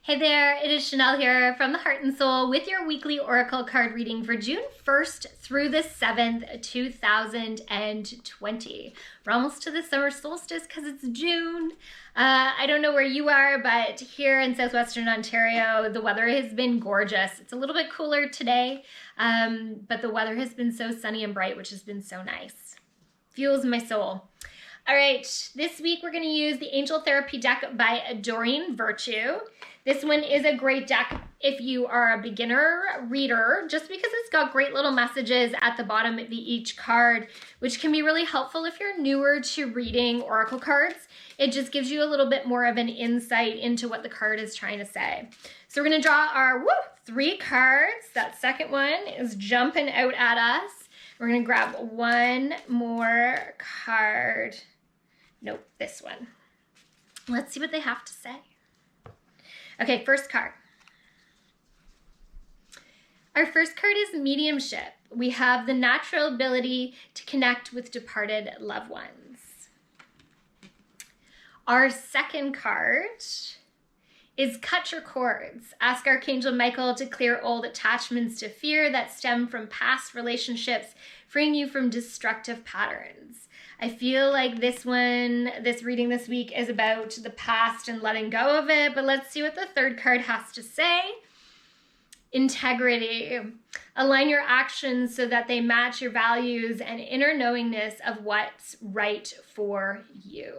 Hey there, it is Shanel here from the Heart and Soul with your weekly Oracle card reading for June 1st through the 7th, 2020. We're almost to the summer solstice because it's June. I don't know where you are, but here in southwestern Ontario, the weather has been gorgeous. It's a little bit cooler today, but the weather has been so sunny and bright, which has been so nice. Fuels my soul. All right, this week we're going to use the Angel Therapy deck by Doreen Virtue. This one is a great deck if you are a beginner reader, just because it's got great little messages at the bottom of each card, which can be really helpful if you're newer to reading oracle cards. It just gives you a little bit more of an insight into what the card is trying to say. So we're going to draw our 3 cards. That second one is jumping out at us. We're going to grab one more card. Nope, this one. Let's see what they have to say. Okay, first card. Our first card is mediumship. We have the natural ability to connect with departed loved ones. Our second card is cut your cords. Ask Archangel Michael to clear old attachments to fear that stem from past relationships, freeing you from destructive patterns. I feel like this reading this week is about the past and letting go of it, but let's see what the third card has to say. Integrity. Align your actions so that they match your values and inner knowingness of what's right for you.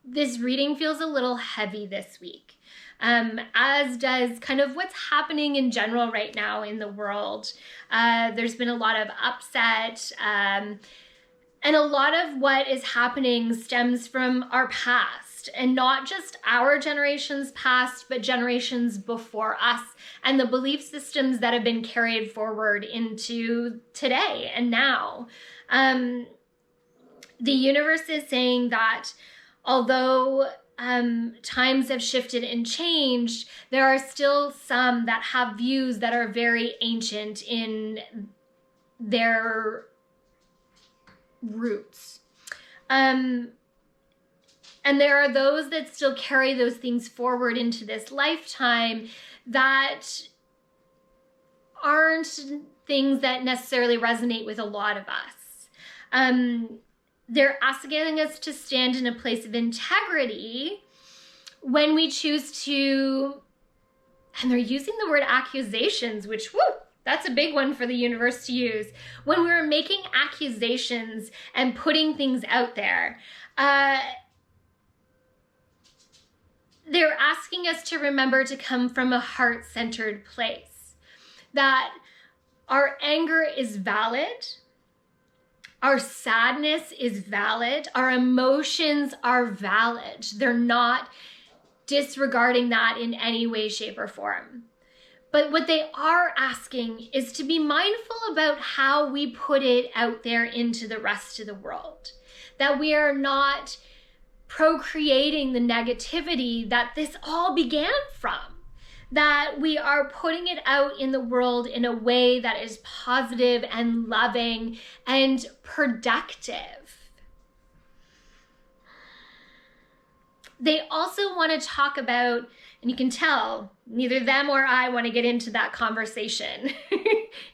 This reading feels a little heavy this week, as does kind of what's happening in general right now in the world. There's been a lot of upset, and a lot of what is happening stems from our past, and not just our generation's past, but generations before us, and the belief systems that have been carried forward into today and now. The universe is saying that although times have shifted and changed, there are still some that have views that are very ancient in their roots. And there are those that still carry those things forward into this lifetime that aren't things that necessarily resonate with a lot of us. They're asking us to stand in a place of integrity when we choose to, and they're using the word accusations, which, that's a big one for the universe to use. When we're making accusations and putting things out there, they're asking us to remember to come from a heart-centered place, that our anger is valid. Our sadness is valid. Our emotions are valid. They're not disregarding that in any way, shape, or form. But what they are asking is to be mindful about how we put it out there into the rest of the world. That we are not procreating the negativity that this all began from. That we are putting it out in the world in a way that is positive and loving and productive. They also want to talk about, and you can tell, neither them or I want to get into that conversation.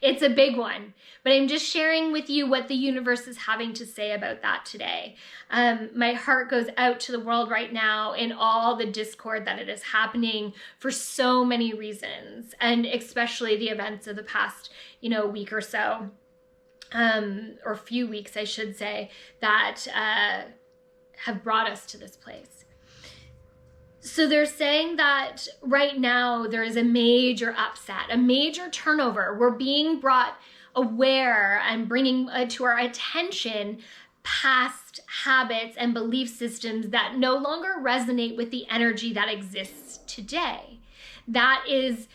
It's a big one, but I'm just sharing with you what the universe is having to say about that today. My heart goes out to the world right now in all the discord that it is happening for so many reasons, and especially the events of the past, week or so, or few weeks, I should say, that have brought us to this place. So they're saying that right now there is a major upset, a major turnover. We're being brought aware and bringing to our attention past habits and belief systems that no longer resonate with the energy that exists today. That is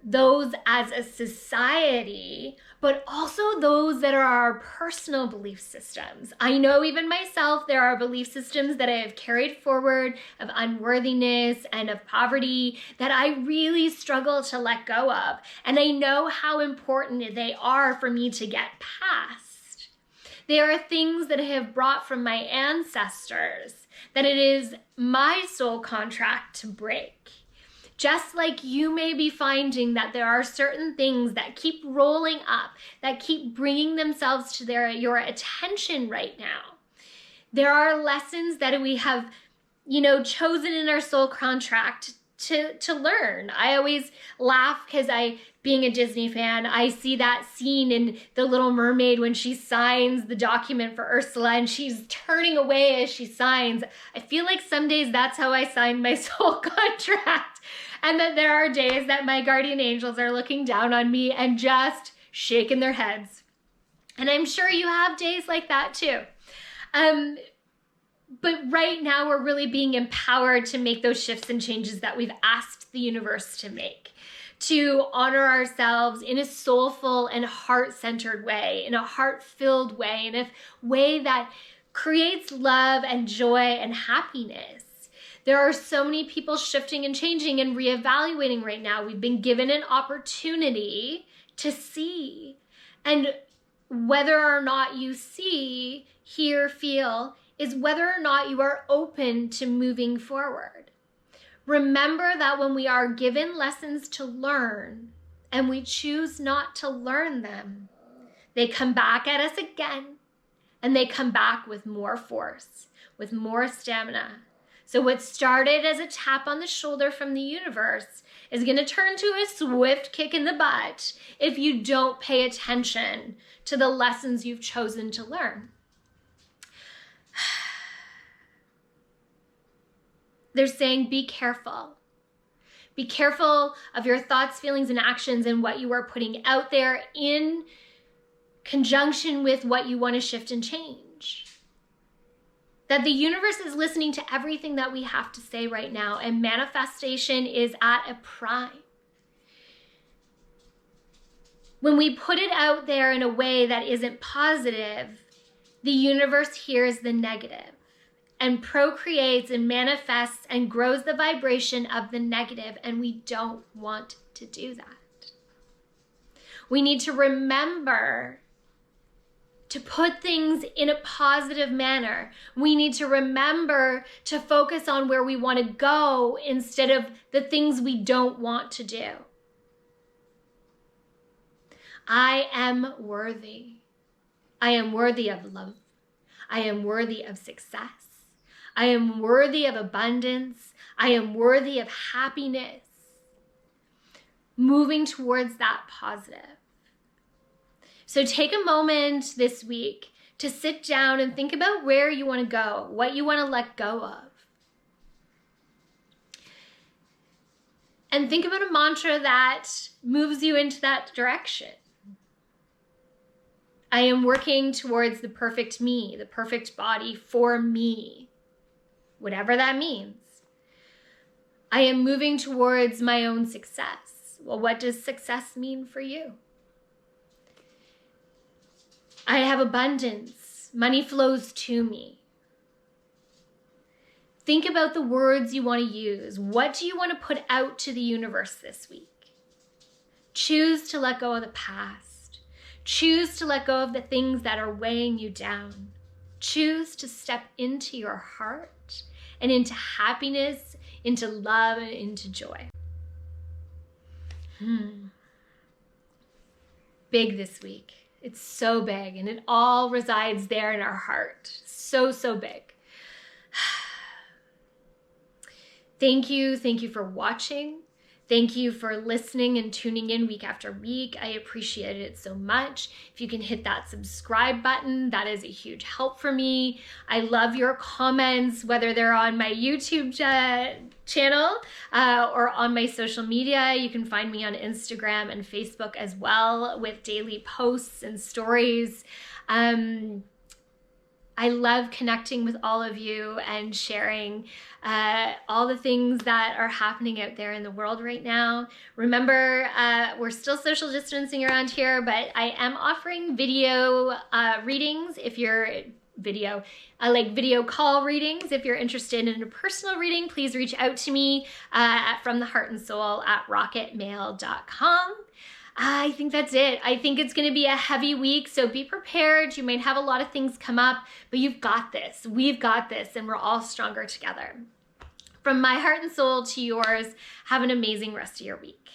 those as a society, but also those that are our personal belief systems. I know even myself, there are belief systems that I have carried forward of unworthiness and of poverty that I really struggle to let go of. And I know how important they are for me to get past. They are things that I have brought from my ancestors that it is my soul contract to break. Just like you may be finding that there are certain things that keep rolling up, that keep bringing themselves to your attention right now. There are lessons that we have, chosen in our soul contract to learn. I always laugh because being a Disney fan, I see that scene in The Little Mermaid when she signs the document for Ursula and she's turning away as she signs. I feel like some days that's how I sign my soul contract. And that there are days that my guardian angels are looking down on me and just shaking their heads. And I'm sure you have days like that too. But right now we're really being empowered to make those shifts and changes that we've asked the universe to make, to honor ourselves in a soulful and heart-centered way, in a heart-filled way, in a way that creates love and joy and happiness. There are so many people shifting and changing and reevaluating right now. We've been given an opportunity to see. And whether or not you see, hear, feel, is whether or not you are open to moving forward. Remember that when we are given lessons to learn and we choose not to learn them, they come back at us again, and they come back with more force, with more stamina. So what started as a tap on the shoulder from the universe is going to turn to a swift kick in the butt if you don't pay attention to the lessons you've chosen to learn. They're saying, be careful. Be careful of your thoughts, feelings, and actions and what you are putting out there in conjunction with what you want to shift and change. That the universe is listening to everything that we have to say right now, and manifestation is at a prime. When we put it out there in a way that isn't positive, the universe hears the negative and procreates and manifests and grows the vibration of the negative, and we don't want to do that. We need to remember to put things in a positive manner. We need to remember to focus on where we want to go instead of the things we don't want to do. I am worthy. I am worthy of love. I am worthy of success. I am worthy of abundance. I am worthy of happiness. Moving towards that positive. So take a moment this week to sit down and think about where you want to go, what you want to let go of. And think about a mantra that moves you into that direction. I am working towards the perfect me, the perfect body for me, whatever that means. I am moving towards my own success. Well, what does success mean for you? I have abundance. Money flows to me. Think about the words you want to use. What do you want to put out to the universe this week? Choose to let go of the past. Choose to let go of the things that are weighing you down. Choose to step into your heart and into happiness, into love, and into joy. Big this week. It's so big, and it all resides there in our heart. So, so big. Thank you for watching. Thank you for listening and tuning in week after week. I appreciate it so much. If you can hit that subscribe button, that is a huge help for me. I love your comments, whether they're on my YouTube channel or on my social media. You can find me on Instagram and Facebook as well with daily posts and stories. I love connecting with all of you and sharing all the things that are happening out there in the world right now. Remember, we're still social distancing around here, but I am offering video readings if you're video call readings. If you're interested in a personal reading, please reach out to me at fromtheheartandsoul@rocketmail.com. I think that's it. I think it's going to be a heavy week, so be prepared. You might have a lot of things come up, but you've got this. We've got this, and we're all stronger together. From my heart and soul to yours, have an amazing rest of your week.